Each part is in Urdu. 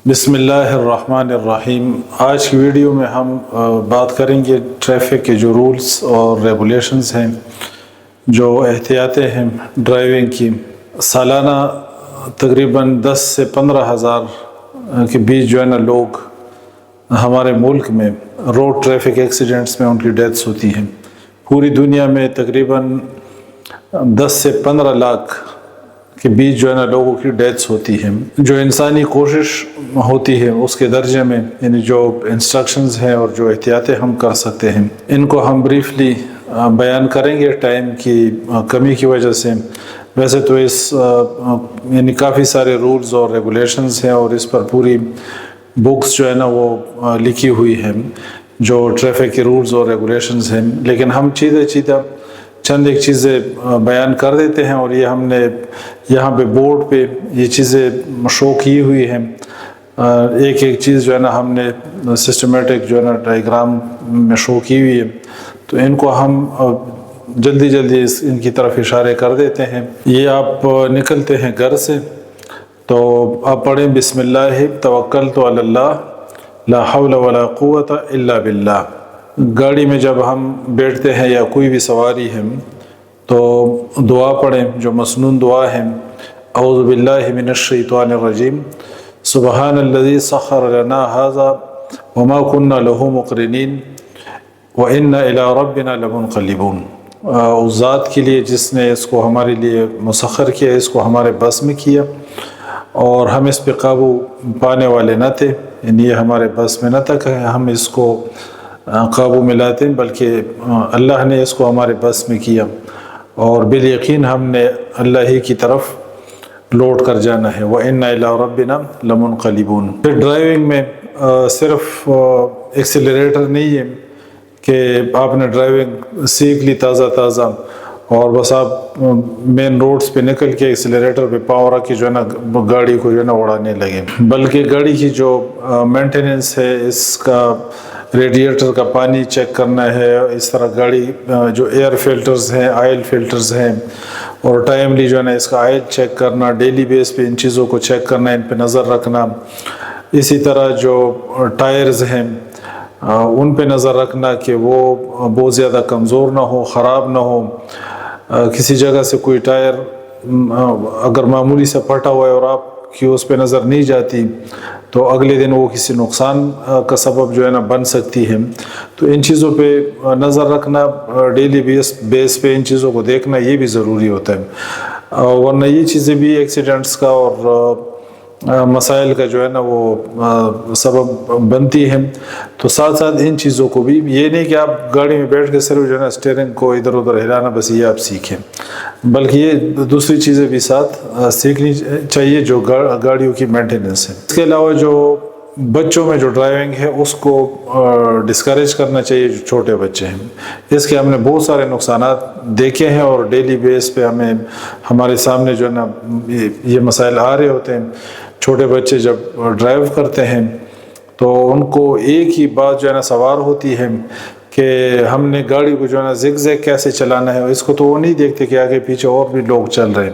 بسم اللہ الرحمن الرحیم۔ آج کی ویڈیو میں ہم بات کریں گے ٹریفک کے جو رولز اور ریگولیشنز ہیں، جو احتیاطیں ہیں ڈرائیونگ کی۔ سالانہ تقریباً 10 سے 15 ہزار کے بیچ جو ہے نا لوگ ہمارے ملک میں روڈ ٹریفک ایکسیڈنٹس میں ان کی ڈیتھس ہوتی ہیں۔ پوری دنیا میں تقریباً 10 سے 15 لاکھ کے بیچ جو ہے نا لوگوں کی ڈیتھس ہوتی ہیں۔ جو انسانی کوشش ہوتی ہے اس کے درجے میں، یعنی جو انسٹرکشنز ہیں اور جو احتیاطیں ہم کر سکتے ہیں، ان کو ہم بریفلی بیان کریں گے ٹائم کی کمی کی وجہ سے۔ ویسے تو یعنی کافی سارے رولز اور ریگولیشنز ہیں اور اس پر پوری بکس جو ہے نا وہ لکھی ہوئی ہیں جو ٹریفک کے رولز اور ریگولیشنز ہیں، لیکن ہم چند ایک چیزیں بیان کر دیتے ہیں، اور یہ ہم نے یہاں پہ بورڈ پہ یہ چیزیں شو کی ہوئی ہیں۔ ایک ایک چیز جو ہے نا ہم نے سسٹمیٹک جو ہے نا ڈائیگرام میں شو کی ہوئی ہے، تو ان کو ہم جلدی ان کی طرف اشارے کر دیتے ہیں۔ یہ آپ نکلتے ہیں گھر سے تو آپ پڑھیں بسم اللہ توکلت علی اللہ لا حول ولا قوت الا باللہ۔ گاڑی میں جب ہم بیٹھتے ہیں یا کوئی بھی سواری ہے تو دعا پڑھیں جو مسنون دعا ہے، اعوذ باللہ من الشیطان الرجیم، سبحان الذی سخر لنا ھذا وما كنا له مقرنین وإنا الی ربنا لمنقلبون۔ اس ذات کے لیے جس نے اس کو ہمارے لیے مسخر کیا، اس کو ہمارے بس میں کیا اور ہم اس پہ قابو پانے والے نہ تھے، یعنی یہ ہمارے بس میں نہ تھا کہ ہم اس کو قابو میں لاتے، بلکہ اللہ نے اس کو ہمارے بس میں کیا اور بالیقین ہم نے اللہ ہی کی طرف لوٹ کر جانا ہے۔ وَإِنَّا إِلَىٰ رَبِّنَا لَمُنْقَلِبُونَ۔ پھر ڈرائیونگ میں صرف ایکسیلریٹر نہیں ہے کہ آپ نے ڈرائیونگ سیکھ لی تازہ اور بس آپ مین روڈز پہ نکل کے ایکسیلریٹر پہ پاؤں رکھ کے جو ہے نا گاڑی کو جو ہے نا اڑانے لگے، بلکہ گاڑی کی جو مینٹیننس ہے، اس کا ریڈیٹر کا پانی چیک کرنا ہے، اس طرح گاڑی جو ایئر فلٹرز ہیں، آئل فلٹرز ہیں، اور ٹائملی جو ہے نا اس کا آئل چیک کرنا، ڈیلی بیس پہ ان چیزوں کو چیک کرنا، ان پہ نظر رکھنا۔ اسی طرح جو ٹائرز ہیں ان پہ نظر رکھنا کہ وہ بہت زیادہ کمزور نہ ہو، خراب نہ ہو۔ کسی جگہ سے کوئی ٹائر اگر معمولی سے پھٹا ہوا ہے اور آپ کی اس پہ نظر نہیں جاتی تو اگلے دن وہ کسی نقصان کا سبب جو ہے نا بن سکتی ہے۔ تو ان چیزوں پہ نظر رکھنا، ڈیلی بیس پہ ان چیزوں کو دیکھنا، یہ بھی ضروری ہوتا ہے، ورنہ یہ چیزیں بھی ایکسیڈنٹس کا اور مسائل کا جو ہے نا وہ سبب بنتی ہیں۔ تو ساتھ ان چیزوں کو بھی، یہ نہیں کہ آپ گاڑی میں بیٹھ کے صرف جو ہے نا اسٹیئرنگ کو ادھر ادھر ہلانا بس یہ آپ سیکھیں، بلکہ یہ دوسری چیزیں بھی ساتھ سیکھنی چاہیے جو گاڑیوں کی مینٹیننس ہے۔ اس کے علاوہ جو بچوں میں جو ڈرائیونگ ہے اس کو ڈسکریج کرنا چاہیے، جو چھوٹے بچے ہیں۔ اس کے ہم نے بہت سارے نقصانات دیکھے ہیں اور ڈیلی بیس پہ ہمارے سامنے جو ہے نا یہ مسائل آ رہے ہوتے ہیں۔ چھوٹے بچے جب ڈرائیو کرتے ہیں تو ان کو ایک ہی بات جو ہے نا سوار ہوتی ہے کہ ہم نے گاڑی کو جو ہے نا زگ زیگ کیسے چلانا ہے، اس کو تو وہ نہیں دیکھتے کہ آگے پیچھے اور بھی لوگ چل رہے ہیں،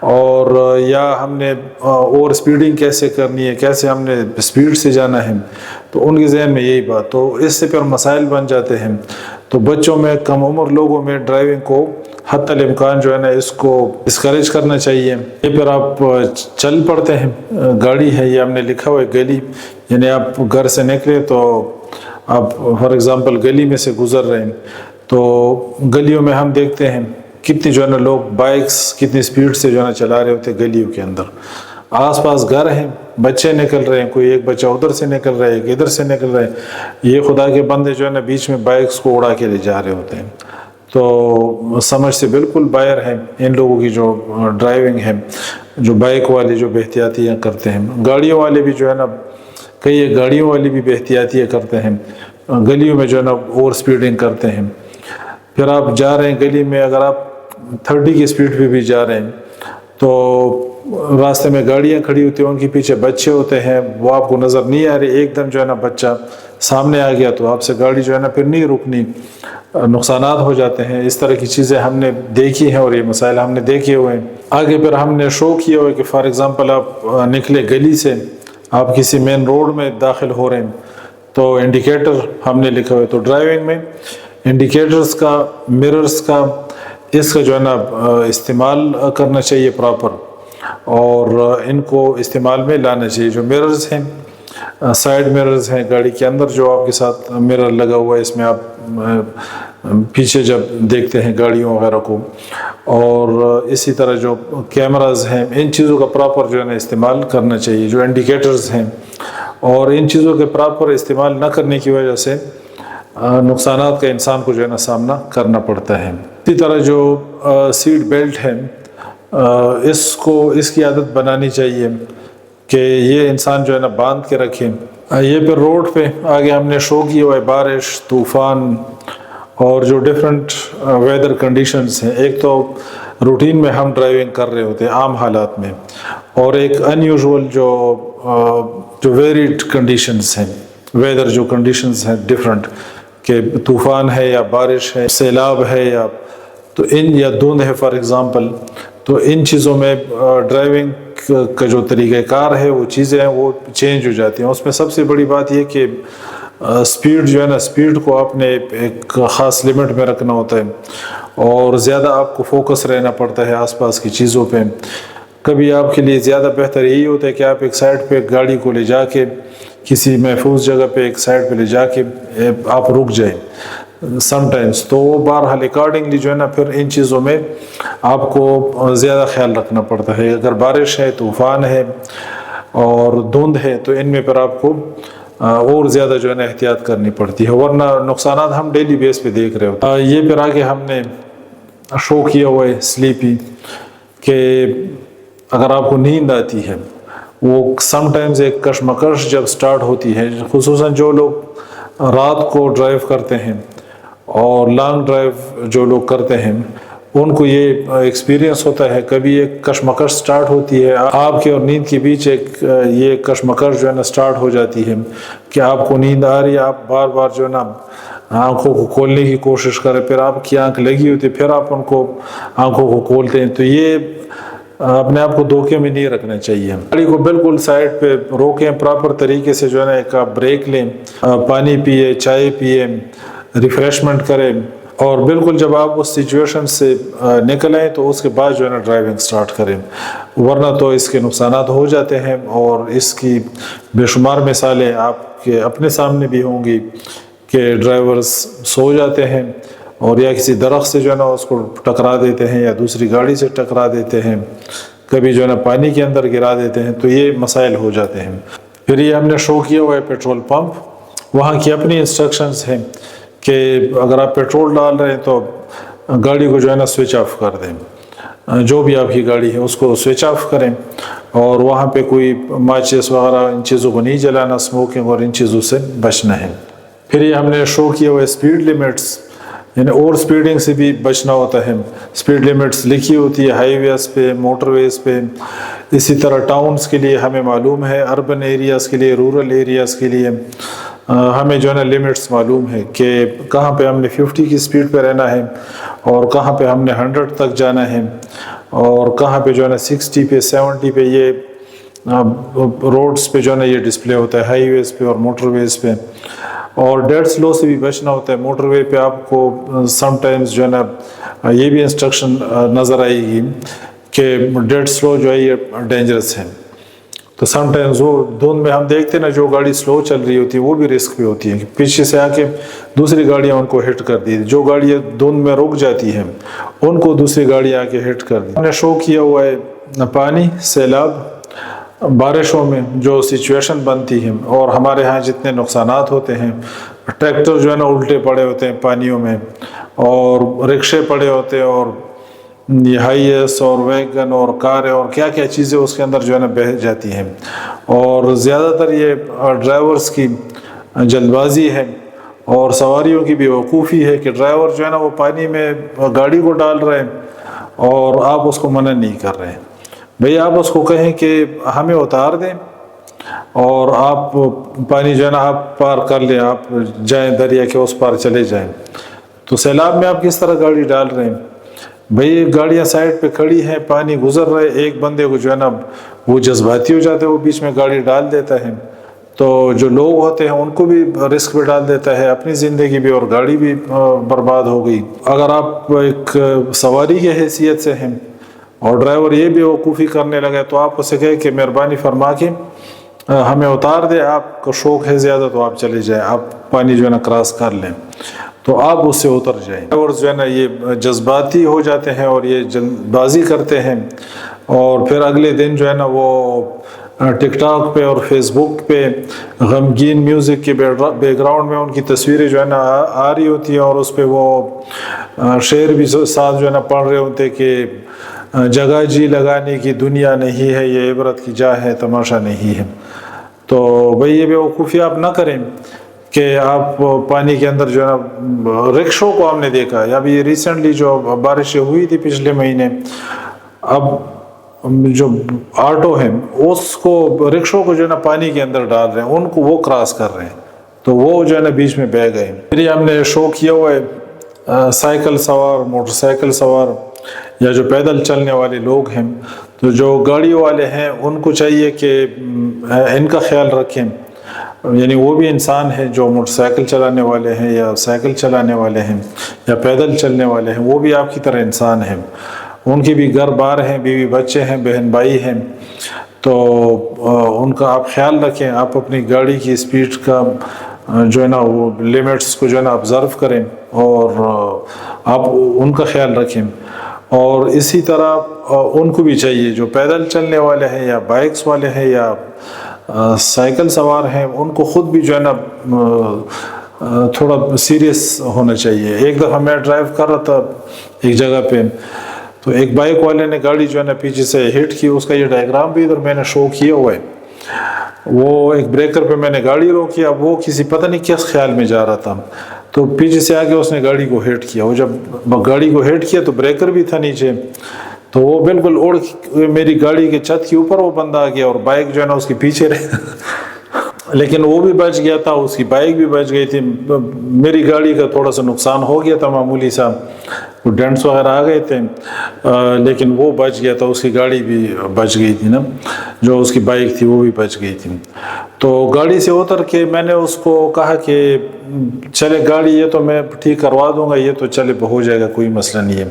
اور یا ہم نے اوور اسپیڈنگ کیسے کرنی ہے، کیسے ہم نے اسپیڈ سے جانا ہے، تو ان کے ذہن میں یہی بات، تو اس سے پھر مسائل بن جاتے ہیں۔ تو بچوں میں، کم عمر لوگوں میں ڈرائیونگ کو حتی الامکان جو ہے نا اس کو ڈسکریج کرنا چاہیے۔ یہ پھر آپ چل پڑتے ہیں، گاڑی ہے، یہ ہم نے لکھا ہوا ہے گلی، یعنی آپ گھر سے نکلے تو آپ فار ایگزامپل گلی میں سے گزر رہے ہیں، تو گلیوں میں ہم دیکھتے ہیں کتنے جو ہے نا لوگ بائکس کتنی سپیڈ سے جو ہے نا چلا رہے ہوتے ہیں گلیوں کے اندر۔ آس پاس گھر ہیں، بچے نکل رہے ہیں، کوئی ایک بچہ ادھر سے نکل رہا ہے، ایک ادھر سے نکل رہے ہیں، یہ خدا کے بندے جو ہے نا بیچ میں بائکس کو اڑا کے لے جا رہے ہوتے ہیں۔ تو سمجھ سے بالکل باہر ہے ان لوگوں کی جو ڈرائیونگ ہے، جو بائک والے جو بے احتیاطیاں کرتے ہیں۔ گاڑیوں والے بھی جو ہے نا، کئی گاڑیوں والے بھی بے احتیاطیاں کرتے ہیں، گلیوں میں جو ہے نا اوور اسپیڈنگ کرتے ہیں۔ پھر آپ جا رہے ہیں گلی میں، اگر آپ 30 کی اسپیڈ پہ بھی جا رہے ہیں تو راستے میں گاڑیاں کھڑی ہوتی ہیں، ان کے پیچھے بچے ہوتے ہیں، وہ آپ کو نظر نہیں آ رہے، ایک دم جو ہے نا بچہ سامنے آ گیا تو آپ سے گاڑی جو ہے نا پھر نہیں رکنی، نقصانات ہو جاتے ہیں۔ اس طرح کی چیزیں ہم نے دیکھی ہیں اور یہ مسائل ہم نے دیکھے ہوئے ہیں۔ آگے پھر ہم نے شو کیا ہوا ہے کہ فار ایگزامپل آپ نکلے گلی سے، آپ کسی مین روڈ میں داخل ہو رہے ہیں تو انڈیکیٹر ہم نے لکھا ہوا ہے. تو ڈرائیونگ میں انڈیکیٹرز کا، مررز کا، اس کا جو ہے نا استعمال کرنا چاہیے پراپر، اور ان کو استعمال میں لانا چاہیے. جو مررز ہیں، سائیڈ مررز ہیں گاڑی کے اندر، جو آپ کے ساتھ مرر لگا ہوا ہے، اس میں آپ پیچھے جب دیکھتے ہیں گاڑیوں وغیرہ کو، اور اسی طرح جو کیمراز ہیں، ان چیزوں کا پراپر جو ہے نا استعمال کرنا چاہیے. جو انڈیکیٹرز ہیں، اور ان چیزوں کے پراپر استعمال نہ کرنے کی وجہ سے نقصانات کا انسان کو جو ہے نا سامنا کرنا پڑتا ہے. اسی طرح جو سیٹ بیلٹ ہے، اس کی عادت بنانی چاہیے کہ یہ انسان جو ہے نا باندھ کے رکھے. یہ پھر روڈ پہ آگے ہم نے شو کیا ہوا ہے بارش، طوفان اور جو ڈفرینٹ ویدر کنڈیشنز ہیں. ایک تو روٹین میں ہم ڈرائیونگ کر رہے ہوتے ہیں عام حالات میں، اور ایک ان یوزول جو ویریڈ کنڈیشنز ہیں، ویدر جو کنڈیشنز ہیں ڈفرینٹ، کہ طوفان ہے یا بارش ہے، سیلاب ہے، یا دھند ہے فار ایگزامپل. تو ان چیزوں میں ڈرائیونگ کا جو طریقہ کار ہے، وہ چیزیں ہیں وہ چینج ہو جاتی ہیں. اس میں سب سے بڑی بات یہ کہ سپیڈ جو ہے نا، سپیڈ کو آپ نے ایک خاص لیمٹ میں رکھنا ہوتا ہے، اور زیادہ آپ کو فوکس رہنا پڑتا ہے آس پاس کی چیزوں پہ. کبھی آپ کے لیے زیادہ بہتر یہی ہوتا ہے کہ آپ ایک سائڈ پہ گاڑی کو لے جا کے کسی محفوظ جگہ پہ ایک سائڈ پہ لے جا کے آپ رک جائیں سم ٹائمز. تو وہ بہرحال اکارڈنگلی جو ہے نا پھر ان چیزوں میں آپ کو زیادہ خیال رکھنا پڑتا ہے. اگر بارش ہے، طوفان ہے اور دھند ہے، تو ان میں پھر آپ کو اور زیادہ جو ہے نا احتیاط کرنی پڑتی ہے، ورنہ نقصانات ہم ڈیلی بیس پہ دیکھ رہے ہوتے ہیں. یہ پھر آگے ہم نے شو کیا ہوا ہے سلیپی، کہ اگر آپ کو نیند آتی ہے، وہ سم ٹائمز ایک کشمکش جب سٹارٹ ہوتی ہے، خصوصاً جو لوگ رات کو ڈرائیو کرتے ہیں اور لانگ ڈرائیو جو لوگ کرتے ہیں، ان کو یہ ایکسپیرینس ہوتا ہے. کبھی ایک کشمکش سٹارٹ ہوتی ہے آپ کے اور نیند کے بیچ، یہ کشمکش جو ہے نا سٹارٹ ہو جاتی ہے کہ آپ کو نیند آ رہی ہے، آپ بار بار جو ہے نا آنکھوں کو کھولنے کی کوشش کریں، پھر آپ کی آنکھ لگی ہوتی ہے، پھر آپ ان کو آنکھوں کو کھولتے ہیں. تو یہ اپنے آپ کو دھوکے میں نہیں رکھنا چاہیے. گاڑی کو بالکل سائڈ پہ روکیں، پراپر طریقے سے جو ہے نا ایک آپ بریک لیں، پانی پیئے، چائے پیئے، ریفریشمنٹ کریں، اور بالکل جب آپ اس سچویشن سے نکل آئیں تو اس کے بعد جو ہے نا ڈرائیونگ سٹارٹ کریں، ورنہ تو اس کے نقصانات ہو جاتے ہیں. اور اس کی بے شمار مثالیں آپ کے اپنے سامنے بھی ہوں گی کہ ڈرائیورز سو جاتے ہیں اور یا کسی درخت سے جو ہے نا اس کو ٹکرا دیتے ہیں، یا دوسری گاڑی سے ٹکرا دیتے ہیں، کبھی جو ہے نا پانی کے اندر گرا دیتے ہیں. تو یہ مسائل ہو جاتے ہیں. پھر یہ ہم نے شو کیا ہوا ہے پیٹرول پمپ، وہاں کی اپنی انسٹرکشنز ہیں کہ اگر آپ پیٹرول ڈال رہے ہیں تو گاڑی کو جو ہے نا سوئچ آف کر دیں. جو بھی آپ کی گاڑی ہے اس کو سوئچ آف کریں، اور وہاں پہ کوئی ماچس وغیرہ ان چیزوں کو نہیں جلانا، اسموکنگ اور ان چیزوں سے بچنا ہے. پھر یہ ہم نے شو کیا ہوا ہے اسپیڈ لیمٹس، یعنی اوور اسپیڈنگ سے بھی بچنا ہوتا ہے. اسپیڈ لیمٹس لکھی ہوتی ہے ہائی ویز پہ، موٹر ویز پہ. اسی طرح ٹاؤنز کے لیے ہمیں معلوم ہے، اربن ایریاز کے لیے، رورل ایریاز کے لیے ہمیں جو ہے نا لمٹس معلوم ہے کہ کہاں پہ ہم نے 50 کی سپیڈ پہ رہنا ہے، اور کہاں پہ ہم نے 100 تک جانا ہے، اور کہاں پہ جو ہے نا 60 پہ، 70 پہ. یہ روڈز پہ جو ہے نا یہ ڈسپلے ہوتا ہے، ہائی ویز پہ اور موٹر ویز پہ. اور ڈیڈ سلو سے بھی بچنا ہوتا ہے. موٹر وے پہ آپ کو سم ٹائمز جو ہے نا یہ بھی انسٹرکشن نظر آئے گی کہ ڈیڈ سلو جو ہے یہ ڈینجرس ہے. تو سم ٹائمز وہ دھند میں ہم دیکھتے ہیں نا، جو گاڑی سلو چل رہی ہوتی ہے وہ بھی رسک پہ ہوتی ہے کہ پیچھے سے آ کے دوسری گاڑیاں ان کو ہٹ کر دی. جو گاڑیاں دھند میں رک جاتی ہیں ان کو دوسری گاڑی آ کے ہٹ کر دی. ہم نے شو کیا ہوا ہے پانی، سیلاب، بارشوں میں جو سچویشن بنتی ہے، اور ہمارے ہاں جتنے نقصانات ہوتے ہیں. ٹریکٹر جو ہے نا الٹے پڑے ہوتے ہیں پانیوں میں، اور رکشے پڑے ہوتے ہیں، اور یہ ہائی ایس اور ویگن اور کار اور کیا کیا چیزیں اس کے اندر جو ہے نا بہہ جاتی ہیں. اور زیادہ تر یہ ڈرائیورز کی جلد بازی ہے اور سواریوں کی بھی وقوفی ہے کہ ڈرائیور جو ہے نا وہ پانی میں گاڑی کو ڈال رہے ہیں اور آپ اس کو منع نہیں کر رہے ہیں. بھئی آپ اس کو کہیں کہ ہمیں اتار دیں اور آپ پانی جو ہے نا آپ پار کر لیں، آپ جائیں دریا کے اس پار چلے جائیں. تو سیلاب میں آپ کس طرح گاڑی ڈال رہے ہیں؟ بھئی گاڑیاں سائڈ پہ کھڑی ہیں، پانی گزر رہے، ایک بندے کو جو ہے نا وہ جذباتی ہو جاتا ہے، وہ بیچ میں گاڑی ڈال دیتا ہے، تو جو لوگ ہوتے ہیں ان کو بھی رسک پہ ڈال دیتا ہے، اپنی زندگی بھی اور گاڑی بھی برباد ہو گئی۔ اگر آپ ایک سواری کی حیثیت سے ہیں اور ڈرائیور یہ بھی وقوفی کرنے لگے تو آپ اسے کہیں کہ مہربانی فرما کے ہمیں اتار دے، آپ کو شوق ہے زیادہ تو آپ چلے جائیں، آپ پانی جو ہے نا کراس کر لیں، تو آپ اس سے اتر جائیں۔ اور جو ہے نا یہ جذباتی ہو جاتے ہیں اور یہ جلد بازی کرتے ہیں، اور پھر اگلے دن جو ہے نا وہ ٹک ٹاک پہ اور فیس بک پہ غمگین میوزک کے بیک گراؤنڈ میں ان کی تصویریں جو ہے نا آ رہی ہوتی ہیں، اور اس پہ وہ شعر بھی ساتھ جو ہے نا پڑھ رہے ہوتے کہ جگہ جی لگانے کی دنیا نہیں ہے، یہ عبرت کی جا ہے تماشا نہیں ہے۔ تو بھئی یہ بیوقوفی آپ نہ کریں کہ آپ پانی کے اندر جو ہے نا رکشوں کو ہم نے دیکھا ہے، ابھی ریسنٹلی جو بارشیں ہوئی تھی پچھلے مہینے، اب جو آٹو ہیں اس کو رکشوں کو جو ہے نا پانی کے اندر ڈال رہے ہیں، ان کو وہ کراس کر رہے ہیں، تو وہ جو ہے نا بیچ میں بہہ گئے۔ پھر ہم نے شو کیا ہوا ہے سائیکل سوار، موٹر سائیکل سوار یا جو پیدل چلنے والے لوگ ہیں، تو جو گاڑی والے ہیں ان کو چاہیے کہ ان کا خیال رکھیں، یعنی وہ بھی انسان ہیں، جو موٹر سائیکل چلانے والے ہیں یا سائیکل چلانے والے ہیں یا پیدل چلنے والے ہیں، وہ بھی آپ کی طرح انسان ہیں، ان کے بھی گھر بار ہیں، بیوی بچے ہیں، بہن بھائی ہیں، تو ان کا آپ خیال رکھیں، آپ اپنی گاڑی کی سپیڈ کا جو ہے نا وہ لیمٹس کو جو ہے نا آبزرو کریں اور آپ ان کا خیال رکھیں۔ اور اسی طرح ان کو بھی چاہیے جو پیدل چلنے والے ہیں یا بائکس والے ہیں یا سائیکل سوار ہیں، ان کو خود بھی جو ہے نا تھوڑا سیریس ہونا چاہیے۔ ایک دفعہ میں ڈرائیو کر رہا تھا ایک جگہ پہ، تو ایک بائک والے نے گاڑی جو ہے نا پیچھے سے ہٹ کی، اس کا یہ ڈائیگرام بھی ادھر میں نے شو کیا ہوا ہے۔ وہ ایک بریکر پہ میں نے گاڑی روکی، اب وہ کسی پتہ نہیں کس خیال میں جا رہا تھا، تو پیچھے سے آگے اس نے گاڑی کو ہٹ کیا، وہ جب گاڑی کو ہٹ کیا تو بریکر بھی تھا نیچے، تو وہ بالکل اڑ میری گاڑی کے چھت کے اوپر وہ بندہ آ گیا، اور بائک جو ہے نا اس کے پیچھے رہے لیکن وہ بھی بچ گیا تھا، اس کی بائک بھی بچ گئی تھی، میری گاڑی کا تھوڑا سا نقصان ہو گیا تھا معمولی سا، وہ ڈینٹس وغیرہ آ گئے تھے، لیکن وہ بچ گیا تھا، اس کی گاڑی بھی بچ گئی تھی نا، جو اس کی بائک تھی وہ بھی بچ گئی تھی۔ تو گاڑی سے اتر کے میں نے اس کو کہا کہ چلے گاڑی یہ تو میں ٹھیک کروا دوں گا، یہ تو چلے ہو جائے گا، کوئی مسئلہ نہیں ہے،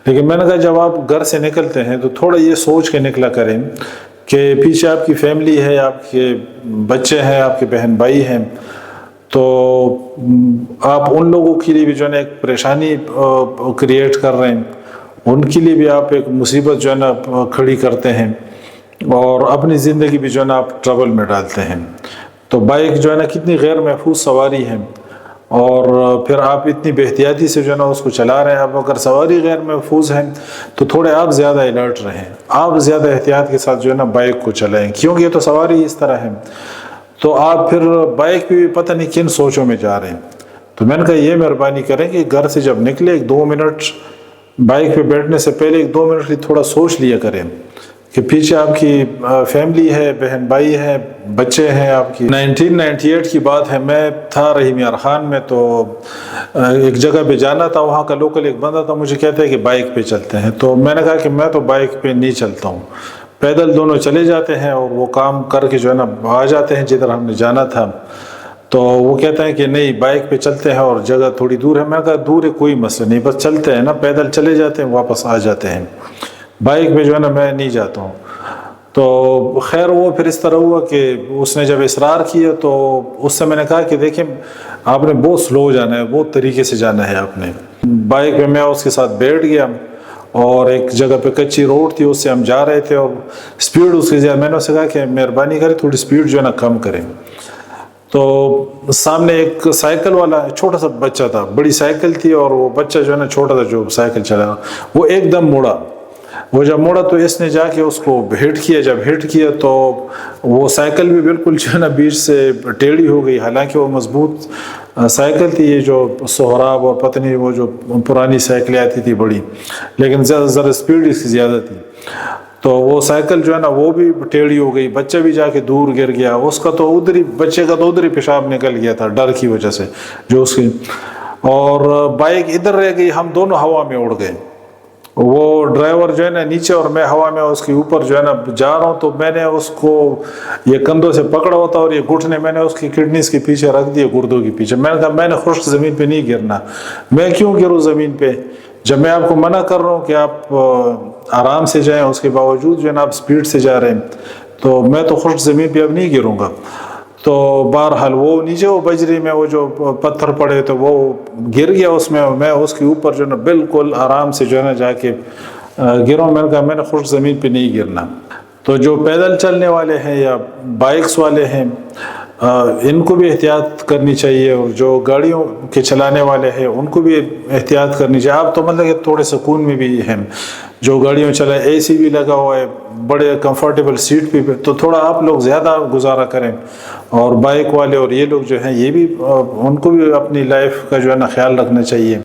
لیکن میں نے کہا جب آپ گھر سے نکلتے ہیں تو تھوڑا یہ سوچ کے نکلا کریں کہ پیچھے آپ کی فیملی ہے، آپ کے بچے ہیں، آپ کے بہن بھائی ہیں، تو آپ ان لوگوں کے لیے بھی جو ہے نا ایک پریشانی کریٹ کر رہے ہیں، ان کے لیے بھی آپ ایک مصیبت جو ہے نا کھڑی کرتے ہیں، اور اپنی زندگی بھی جو ہے نا آپ ٹربل میں ڈالتے ہیں۔ تو بائک جو ہے نا کتنی غیر محفوظ سواری ہے، اور پھر آپ اتنی بے احتیاطی سے جو ہے نا اس کو چلا رہے ہیں۔ اب اگر سواری غیر محفوظ ہے تو تھوڑے آپ زیادہ الرٹ رہیں، آپ زیادہ احتیاط کے ساتھ جو ہے نا بائک کو چلائیں، کیونکہ یہ تو سواری اس طرح ہے، تو آپ پھر بائک پہ بھی پتہ نہیں کن سوچوں میں جا رہے ہیں۔ تو میں نے کہا یہ مہربانی کریں کہ گھر سے جب نکلے 2 منٹ بائک پہ بیٹھنے سے پہلے 2 منٹ کی تھوڑا سوچ لیا کریں کہ پیچھے آپ کی فیملی ہے، بہن بھائی ہیں، بچے ہیں آپ کی۔ 1998 کی بات ہے، میں تھا رحیم یار خان میں، تو ایک جگہ پہ جانا تھا، وہاں کا لوکل ایک بندہ تھا، مجھے کہتا ہے کہ بائک پہ چلتے ہیں، تو میں نے کہا کہ میں تو بائک پہ نہیں چلتا ہوں، پیدل دونوں چلے جاتے ہیں اور وہ کام کر کے جو ہے نا آ جاتے ہیں جدھر ہم نے جانا تھا۔ تو وہ کہتا ہے کہ نہیں بائک پہ چلتے ہیں اور جگہ تھوڑی دور ہے۔ میں نے کہا دور ہے کوئی مسئلہ نہیں، بس چلتے ہیں نا، پیدل چلے جاتے ہیں واپس آ جاتے ہیں، بائک پہ جو ہے نا میں نہیں جاتا ہوں۔ تو خیر وہ پھر اس طرح ہوا کہ اس نے جب اصرار کیا تو اس سے میں نے کہا کہ دیکھیں آپ نے بہت سلو جانا ہے، بہت طریقے سے جانا ہے آپ نے۔ بائک پہ میں اس کے ساتھ بیٹھ گیا، اور ایک جگہ پہ کچی روڈ تھی، اس سے ہم جا رہے تھے اور سپیڈ اس کی زیادہ، میں نے اسے کہا کہ مہربانی کریں تھوڑی سپیڈ جو ہے نا کم کریں۔ تو سامنے ایک سائیکل والا چھوٹا سا بچہ تھا، بڑی سائیکل تھی، اور وہ بچہ جو ہے نا چھوٹا تھا جو سائیکل چلا، وہ ایک دم مڑا، وہ جب مڑا تو اس نے جا کے اس کو ہٹ کیا، جب ہٹ کیا تو وہ سائیکل بھی بالکل جو ہے نا بیچ سے ٹیڑھی ہو گئی، حالانکہ وہ مضبوط سائیکل تھی، یہ جو سہراب اور پتہ نہیں وہ جو پرانی سائیکلیں آتی تھی بڑی، لیکن ذرا سپیڈ اس کی زیادہ تھی، تو وہ سائیکل جو ہے نا وہ بھی ٹیڑھی ہو گئی، بچہ بھی جا کے دور گر گیا، اس کا تو ادھر ہی بچے کا تو ادھر ہی پیشاب نکل گیا تھا ڈر کی وجہ سے جو اس کی، اور بائک ادھر رہ گئی، ہم دونوں ہوا میں اڑ گئے۔ وہ ڈرائیور جو ہے نا نیچے اور میں ہوا میں اس کے اوپر جو ہے نا جا رہا ہوں، تو میں نے اس کو یہ کندھوں سے پکڑا ہوتا اور یہ گھٹنے میں نے اس کی کڈنیز کے پیچھے رکھ دیے، گردوں کے پیچھے. میں نے کہا میں نے خشک زمین پہ نہیں گرنا، میں کیوں گروں زمین پہ جب میں آپ کو منع کر رہا ہوں کہ آپ آرام سے جائیں، اس کے باوجود جو ہے نا آپ سپیڈ سے جا رہے ہیں، تو میں تو خشک زمین پہ اب نہیں گروں گا. تو بہرحال وہ نیچے وہ بجری میں وہ جو پتھر پڑے تو وہ گر گیا اس میں اس کے اوپر جو ہے نا بالکل آرام سے جو ہے نا جا کے گروں. میں نے کہا میں نے خشک زمین پہ نہیں گرنا. تو جو پیدل چلنے والے ہیں یا بائکس والے ہیں ان کو بھی احتیاط کرنی چاہیے، اور جو گاڑیوں کے چلانے والے ہیں ان کو بھی احتیاط کرنی چاہیے. آپ تو مطلب کہ تھوڑے سکون میں بھی ہیں، جو گاڑیوں چلائے اے سی بھی لگا ہوا ہے، بڑے کمفرٹیبل سیٹ پہ، تو تھوڑا آپ لوگ زیادہ گزارا کریں. اور بائک والے اور یہ لوگ جو ہیں یہ بھی ان کو بھی اپنی لائف کا جو ہے نا خیال رکھنا چاہیے.